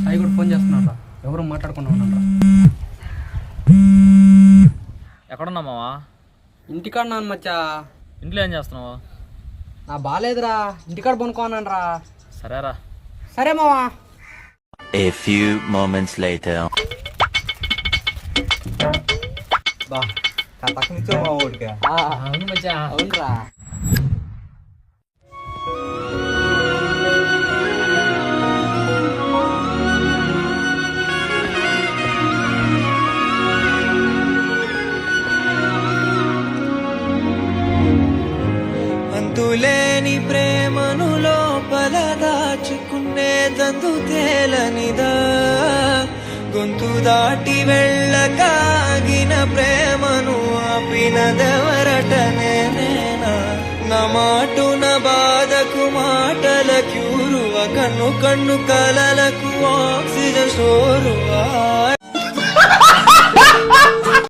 సాయి కూడా ఫోన్ చేస్తున్నారా? ఎవరు మాట్లాడుకున్నా ఉన్నారా? ఎక్కడున్నా మావా? ఇంటికాడ నాన్న మచ్చా. ఇంట్లో ఏం చేస్తున్నావు? నా బాలేదురా, ఇంటికాడ పనుకోన్నాను రా. సరేరా. సరే మావా. A few moments later. అవును మచ్చా, అవునురా. అంతులేని ప్రేమను లోపల దాచుకునేదందు తేలనిదా, గొంతు దాటి వెళ్ళకాగిన ప్రేమను ఆపినదెవరటనే నేనా? నా మాటున బాధకు మాటల క్యూరువా, కన్ను కన్ను కలలకు ఆక్సిజన్ స్టోరువా.